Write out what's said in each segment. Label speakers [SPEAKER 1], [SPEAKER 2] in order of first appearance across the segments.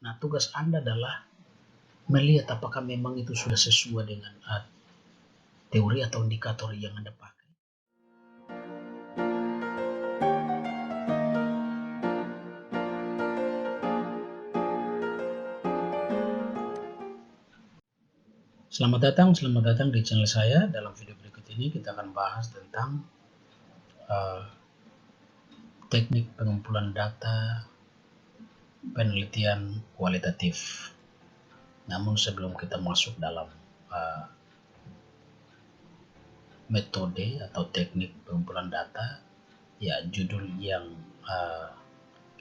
[SPEAKER 1] Nah, tugas Anda adalah melihat apakah memang itu sudah sesuai dengan teori atau indikator yang Anda pakai. Selamat datang di channel saya. Dalam video berikut ini kita akan bahas tentang teknik pengumpulan data penelitian kualitatif. Namun sebelum kita masuk dalam metode atau teknik pengumpulan data, ya judul yang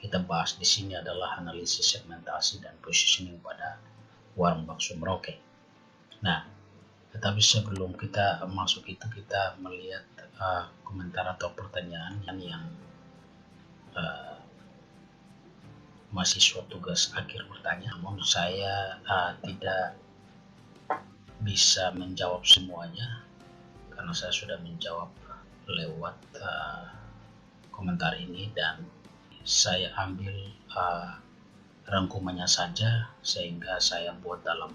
[SPEAKER 1] kita bahas di sini adalah analisis segmentasi dan positioning pada warung bakso Merauke. Nah, tetapi sebelum kita masuk itu, kita melihat komentar atau pertanyaan yang mahasiswa tugas akhir bertanya. Namun saya tidak bisa menjawab semuanya karena saya sudah menjawab lewat komentar ini, dan saya ambil rangkumannya saja sehingga saya buat dalam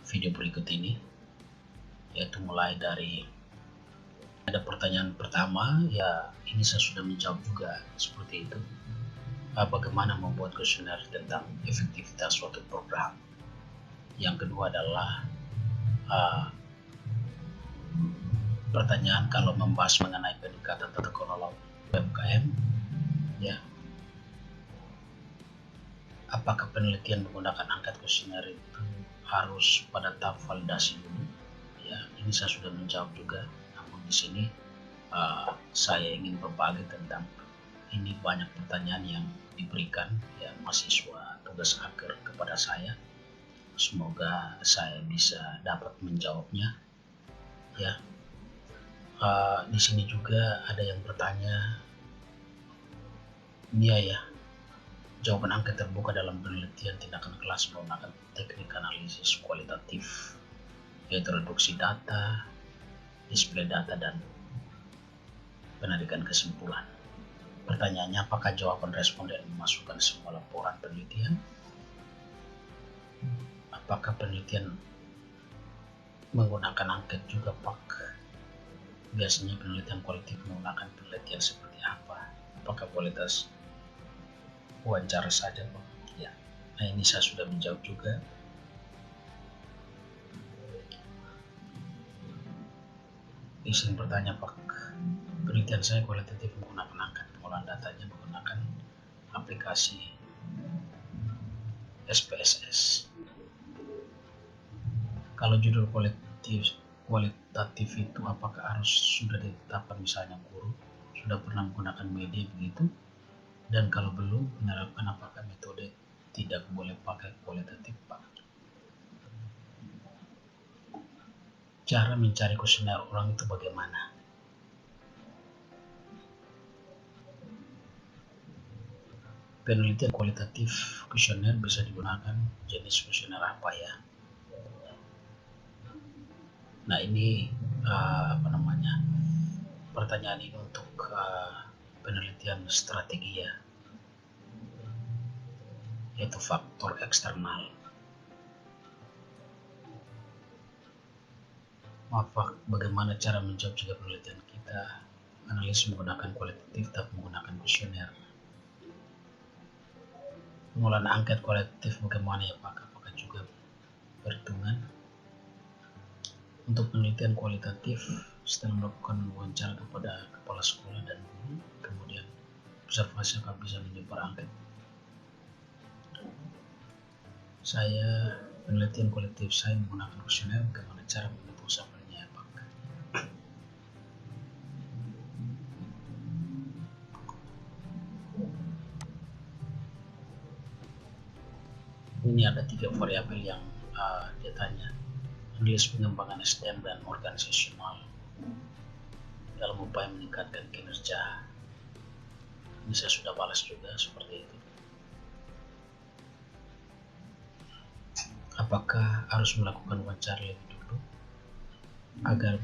[SPEAKER 1] video berikut ini, yaitu mulai dari ada pertanyaan pertama, ya ini saya sudah menjawab juga seperti itu. Bagaimana membuat kuesioner tentang efektivitas suatu program. Yang kedua adalah pertanyaan kalau membahas mengenai peningkatan tata kelola UMKM, ya, apakah penelitian menggunakan angket kuesioner itu harus pada tahap validasi dulu? Ya, ini saya sudah menjawab juga. Namun di sini saya ingin berbagi tentang ini. Banyak pertanyaan yang diberikan ya mahasiswa tugas akhir kepada saya. Semoga saya bisa dapat menjawabnya. Ya, di sini juga ada yang bertanya, ya, jawaban angket terbuka dalam penelitian tindakan kelas menggunakan teknik analisis kualitatif, yaitu reduksi data, display data, dan penarikan kesimpulan. Pertanyaannya, apakah jawaban responden memasukkan semua laporan penelitian? Apakah penelitian menggunakan angket juga, Pak? Biasanya penelitian kualitatif menggunakan penelitian seperti apa? Apakah kualitas wawancara saja, Pak? Ya, nah ini saya sudah menjawab juga. Izin bertanya, Pak, penelitian saya kualitatif menggunakan angket, pengolahan datanya menggunakan aplikasi SPSS. Kalau judul kualitatif itu apakah harus sudah ditetapkan, misalnya guru sudah pernah menggunakan media begitu? Dan kalau belum menerapkan, apakah metode tidak boleh pakai kualitatif, Pak? Cara mencari kuesioner orang itu bagaimana? Penelitian kualitatif kuesioner bisa digunakan jenis kuesioner apa ya? Nah ini pertanyaan ini untuk penelitian strategi ya, yaitu faktor eksternal. Bagaimana cara menjawab jika penelitian kita analisis menggunakan kualitatif tapi menggunakan kuesioner? Pengolahan angket kualitatif bagaimana ya, Pak? Apakah juga perhitungan? Untuk penelitian kualitatif, setelah melakukan wawancara kepada kepala sekolah dan guru, kemudian observasi apakah bisa menyebar angket. Penelitian kualitatif saya menggunakan kuesioner. Bagaimana cara menghitung sampelnya, Pak? Ini ada 3 variabel yang dia tanya. Analisis pengembangan SDM dan organisasional dalam upaya meningkatkan kinerja. Ini saya sudah balas juga seperti itu. Apakah harus melakukan wawancara lebih dulu agar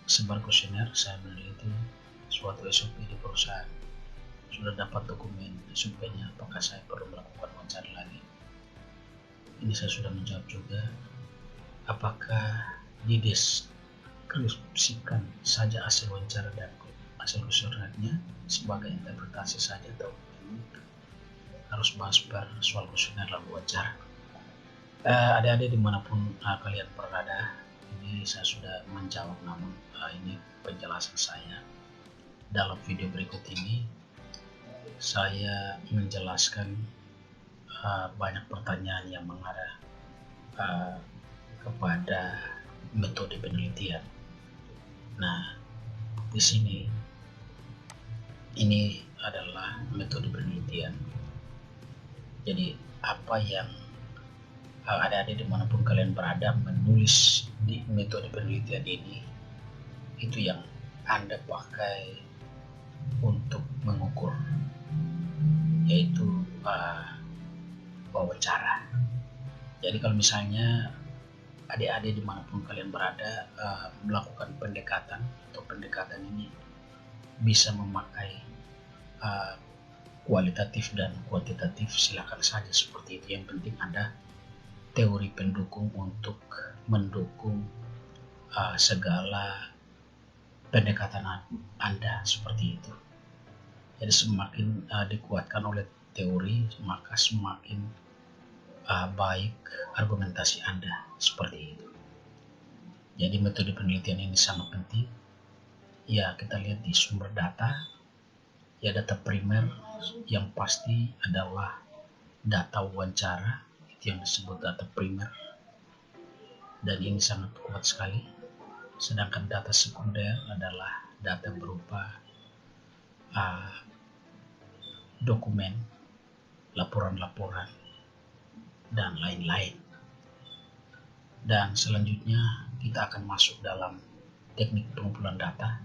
[SPEAKER 1] sebar kuesioner? Saya meneliti suatu SOP di perusahaan, sudah dapat dokumen SOP-nya, apakah saya perlu melakukan wawancara cari lagi. Ini saya sudah menjawab juga. Apakah dideskripsikan saja hasil wawancara dan hasil kuesionernya sebagai interpretasi saja, atau harus bahas soal kuesioner lalu wawancara? Adik-adik dimanapun kalian berada, ini saya sudah menjawab, namun ini penjelasan saya. Dalam video berikut ini saya menjelaskan banyak pertanyaan yang mengarah kepada metode penelitian. Nah, di sini ini adalah metode penelitian. Jadi apa yang adik-adik dimanapun kalian berada menulis di metode penelitian ini, itu yang Anda pakai untuk mengukur, yaitu wawancara. Jadi kalau misalnya adik-adik dimanapun kalian berada melakukan pendekatan, atau pendekatan ini bisa memakai kualitatif dan kuantitatif, silakan saja seperti itu. Yang penting ada teori pendukung untuk mendukung segala pendekatan Anda, seperti itu. Jadi semakin dikuatkan oleh teori, maka semakin baik argumentasi Anda, seperti itu. Jadi metode penelitian ini sangat penting. Ya, kita lihat di sumber data. Ya, data primer yang pasti adalah data wawancara, itu yang disebut data primer, dan ini sangat kuat sekali. Sedangkan data sekunder adalah data berupa dokumen, laporan-laporan, dan lain-lain. Dan selanjutnya kita akan masuk dalam teknik pengumpulan data.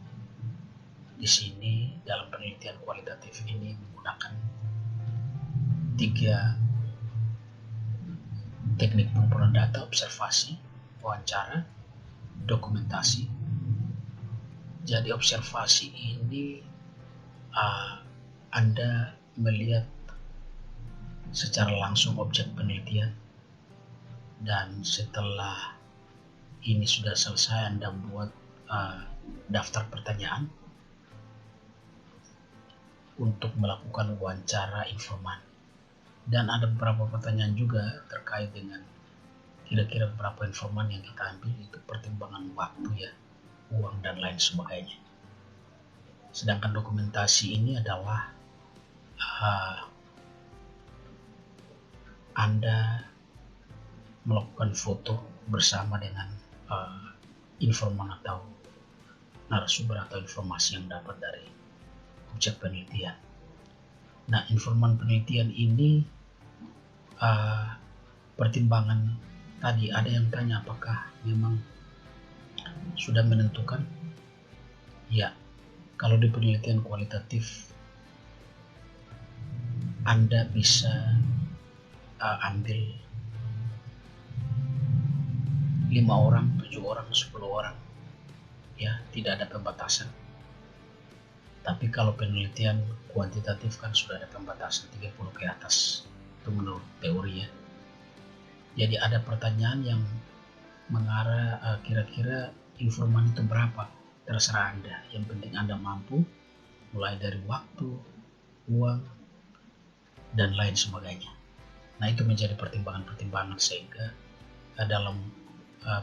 [SPEAKER 1] Di sini dalam penelitian kualitatif ini menggunakan 3 teknik pengumpulan data: observasi, wawancara, dokumentasi. Jadi observasi ini Anda melihat secara langsung objek penelitian, dan setelah ini sudah selesai Anda buat daftar pertanyaan untuk melakukan wawancara informan. Dan ada beberapa pertanyaan juga terkait dengan kira-kira berapa informan yang kita ambil, itu pertimbangan waktu ya, uang dan lain sebagainya. Sedangkan dokumentasi ini adalah Anda melakukan foto bersama dengan informan atau narasumber atau informasi yang dapat dari objek penelitian. Nah, informan penelitian ini pertimbangan tadi, ada yang tanya apakah memang sudah menentukan? Ya, kalau di penelitian kualitatif Anda bisa ambil 5 orang, 7 orang, 10 orang, ya, tidak ada pembatasan. Tapi kalau penelitian kuantitatif kan sudah ada pembatasan 30 ke atas, itu menurut teori ya. Jadi ada pertanyaan yang mengarah kira-kira informan itu berapa, terserah Anda. Yang penting Anda mampu, mulai dari waktu, uang, dan lain sebagainya. Nah, itu menjadi pertimbangan-pertimbangan sehingga dalam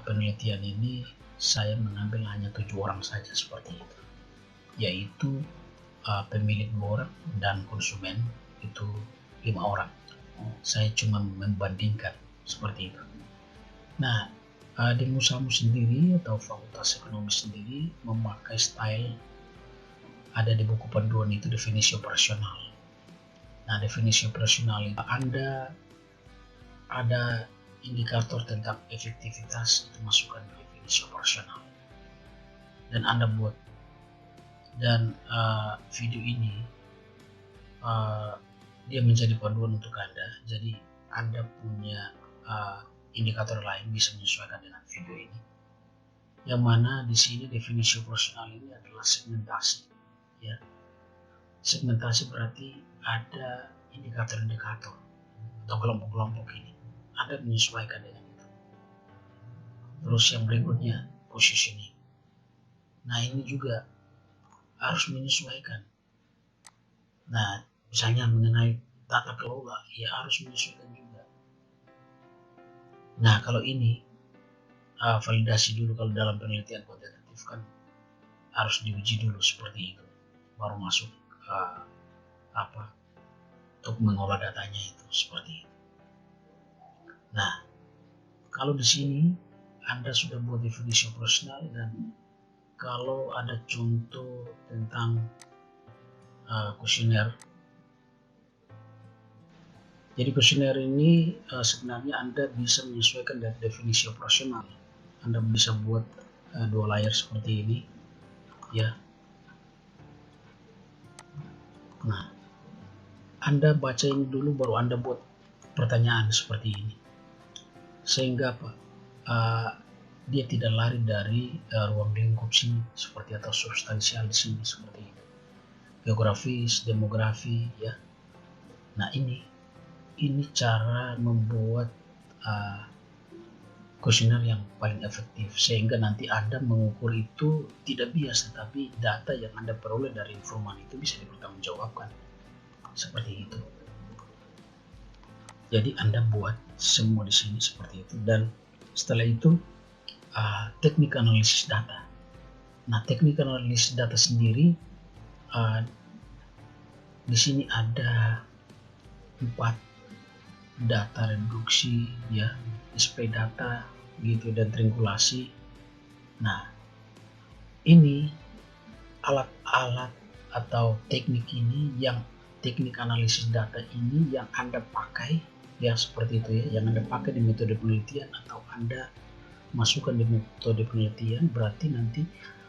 [SPEAKER 1] penelitian ini saya mengambil hanya 7 orang saja seperti itu, yaitu pemilik borang dan konsumen itu 5 orang. Saya cuma membandingkan seperti itu. Nah, di Musamu sendiri atau Fakultas Ekonomi sendiri memakai style, ada di buku panduan itu definisi operasional. Nah, definisi operasional itu Anda ada indikator tentang efektivitas, itu masukkan di definisi operasional dan Anda buat. Dan video ini dia menjadi panduan untuk Anda. Jadi Anda punya indikator lain bisa menyesuaikan dengan video ini. Yang mana di sini definisi operasional ini adalah segmentasi. Ya, segmentasi berarti ada indikator-indikator atau atau kelompok-kelompok ini. Anda menyesuaikan dengan itu. Terus yang berikutnya, positioning. Nah, ini juga harus menyesuaikan. Nah, misalnya mengenai tata kelola, ya harus menyesuaikan juga. Nah, kalau ini validasi dulu. Kalau dalam penelitian kuantitatif kan harus diuji dulu seperti itu, baru masuk untuk mengolah datanya itu seperti itu. Nah, kalau di sini Anda sudah buat definisi operasional, dan kalau ada contoh tentang kuesioner. Jadi kuesioner ini sebenarnya Anda bisa menyesuaikan dari definisi operasional. Anda bisa buat 2 layar seperti ini, ya. Nah, Anda baca ini dulu, baru Anda buat pertanyaan seperti ini, sehingga apa? Dia tidak lari dari ruang lingkup sini seperti, atau substansial di sini seperti itu. Geografis, demografi, ya. Nah, ini cara membuat kuesioner yang paling efektif, sehingga nanti Anda mengukur itu tidak bias, tetapi data yang Anda peroleh dari informan itu bisa dipertanggungjawabkan seperti itu. Jadi Anda buat semua di sini seperti itu, dan setelah itu teknik analisis data. Nah, teknik analisis data sendiri di sini ada 4: data reduksi, ya, display data, gitu, dan triangulasi. Nah, ini alat-alat atau teknik ini, yang teknik analisis data ini yang Anda pakai, ya, seperti itu, ya, yang Anda pakai di metode penelitian atau Anda masukkan di metode penelitian, berarti nanti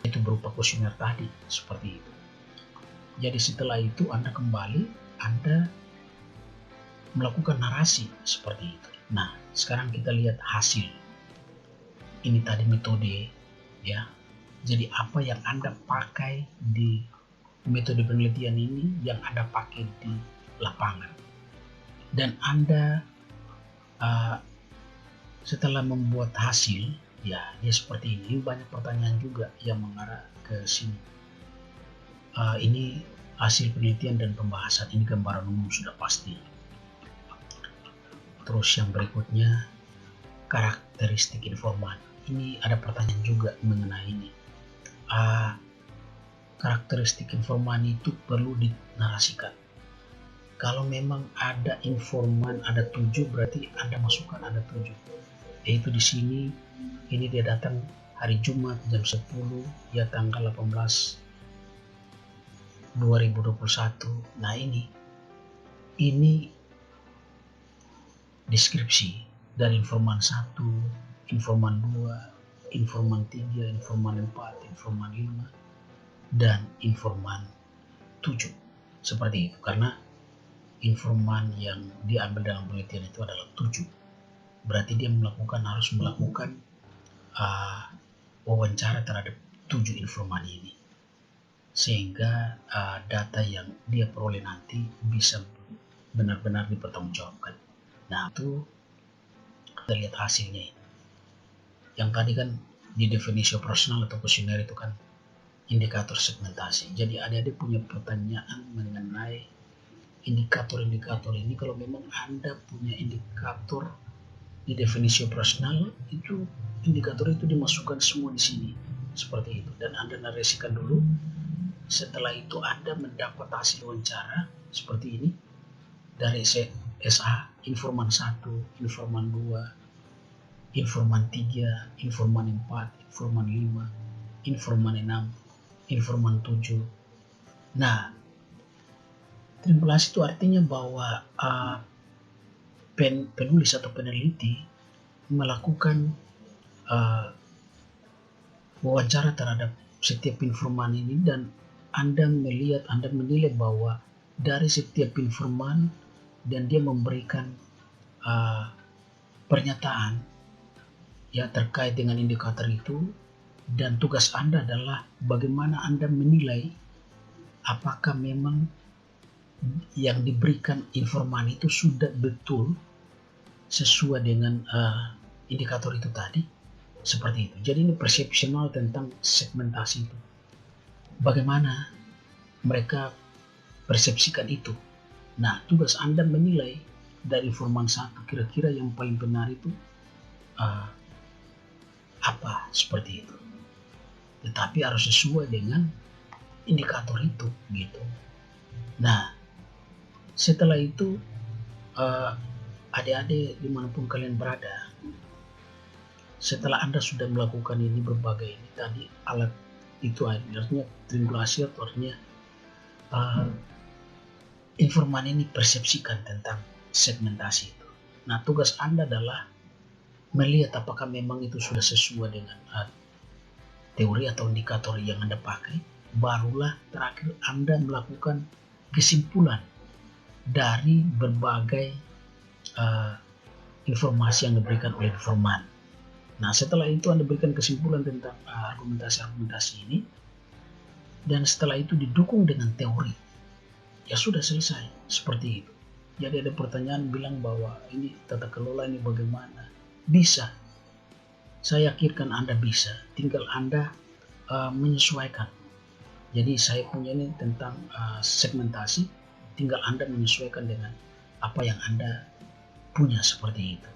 [SPEAKER 1] itu berupa kuesioner tadi seperti itu. Jadi setelah itu Anda kembali, Anda melakukan narasi seperti itu. Nah, sekarang kita lihat hasil. Ini tadi metode, ya. Jadi apa yang Anda pakai di metode penelitian ini, yang Anda pakai di lapangan. Dan Anda setelah membuat hasil, ya, dia seperti ini. Banyak pertanyaan juga yang mengarah ke sini. Ini hasil penelitian dan pembahasan, ini gambaran umum sudah pasti. Terus yang berikutnya, karakteristik informan. Ini ada pertanyaan juga mengenai ini. Karakteristik informan itu perlu dinarasikan. Kalau memang ada informan ada 7, berarti Anda masukkan ada 7. Yaitu di sini, ini dia datang hari Jumat jam 10, ya, tanggal 18 2021. Nah, ini deskripsi dari informan 1, informan 2, informan 3, informan 4, informan 5, dan informan 7. Seperti itu, karena informan yang diambil dalam penelitian itu adalah 7. Berarti dia harus melakukan wawancara terhadap 7 informan ini, sehingga data yang dia peroleh nanti bisa benar-benar dipertanggungjawabkan. Nah, itu kita lihat hasilnya. Yang tadi kan di definisi operasional atau kuesioner itu kan indikator segmentasi. Jadi adik-adik punya pertanyaan mengenai indikator-indikator ini. Kalau memang Anda punya indikator di definisi operasional, itu indikator itu dimasukkan semua di sini seperti itu, dan Anda narasikan dulu. Setelah itu Anda mendapat hasil wawancara seperti ini dari SA, informan 1, informan 2, informan 3, informan 4, informan 5, informan 6, informan 7. Nah, triangulasi itu artinya bahwa penulis atau peneliti melakukan wawancara terhadap setiap informan ini, dan Anda menilai bahwa dari setiap informan, dan dia memberikan pernyataan, ya, terkait dengan indikator itu, dan tugas Anda adalah bagaimana Anda menilai apakah memang yang diberikan informan itu sudah betul sesuai dengan indikator itu tadi, seperti itu. Jadi ini persepsional tentang segmentasi itu. Bagaimana mereka persepsikan itu. Nah, tugas Anda menilai dari informan satu kira-kira yang paling benar itu apa, seperti itu. Tetapi harus sesuai dengan indikator itu, gitu. Nah, setelah itu adik-adik dimanapun kalian berada, setelah Anda sudah melakukan ini berbagai ini tadi alat itu artinya triangulasi atau artinya informan ini persepsikan tentang segmentasi itu. Nah, tugas Anda adalah melihat apakah memang itu sudah sesuai dengan teori atau indikator yang Anda pakai. Barulah terakhir Anda melakukan kesimpulan dari berbagai informasi yang diberikan oleh informan. Nah, setelah itu Anda berikan kesimpulan tentang argumentasi-argumentasi ini, dan setelah itu didukung dengan teori. Ya sudah selesai, seperti itu. Jadi ada pertanyaan bilang bahwa ini tata kelola ini bagaimana? Bisa. Saya yakinkan Anda bisa, tinggal Anda menyesuaikan. Jadi saya punya ini tentang segmentasi, tinggal Anda menyesuaikan dengan apa yang Anda punya, seperti itu.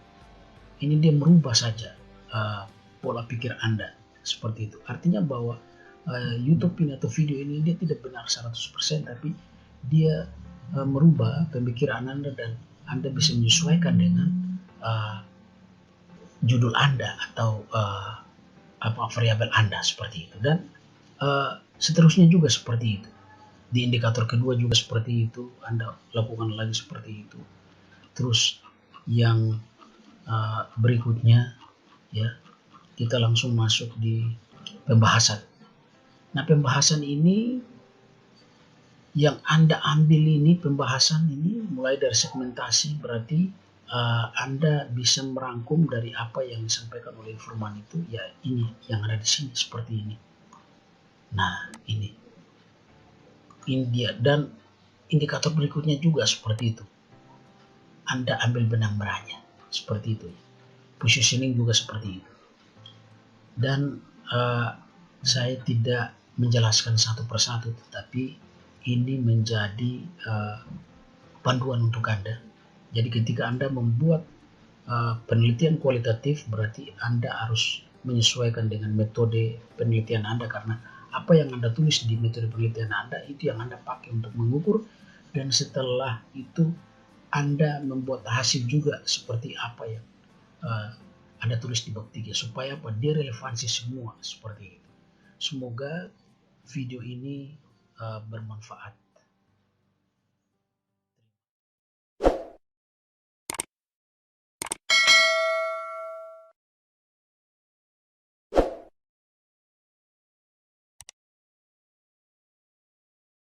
[SPEAKER 1] Ini dia merubah saja pola pikir Anda, seperti itu. Artinya bahwa YouTube ini atau video ini dia tidak benar 100%, tapi dia merubah pemikiran Anda dan Anda bisa menyesuaikan dengan judul Anda atau variabel Anda, seperti itu. Dan seterusnya juga seperti itu. Di indikator kedua juga seperti itu, Anda lakukan lagi seperti itu. Terus yang berikutnya, ya, kita langsung masuk di pembahasan. Nah, pembahasan ini yang Anda ambil ini, pembahasan ini mulai dari segmentasi, berarti Anda bisa merangkum dari apa yang disampaikan oleh informan itu, ya ini yang ada di sini, seperti ini. Nah, ini dia. Dan indikator berikutnya juga seperti itu. Anda ambil benang merahnya, seperti itu. Positioning juga seperti itu. Dan saya tidak menjelaskan satu persatu, tetapi ini menjadi panduan untuk Anda. Jadi ketika Anda membuat penelitian kualitatif, berarti Anda harus menyesuaikan dengan metode penelitian Anda, karena apa yang Anda tulis di metode penelitian Anda itu yang Anda pakai untuk mengukur, dan setelah itu Anda membuat hasil juga seperti apa yang Anda tulis di bab 3, supaya apa? Dia relevansi semua, seperti itu. Semoga video ini bermanfaat.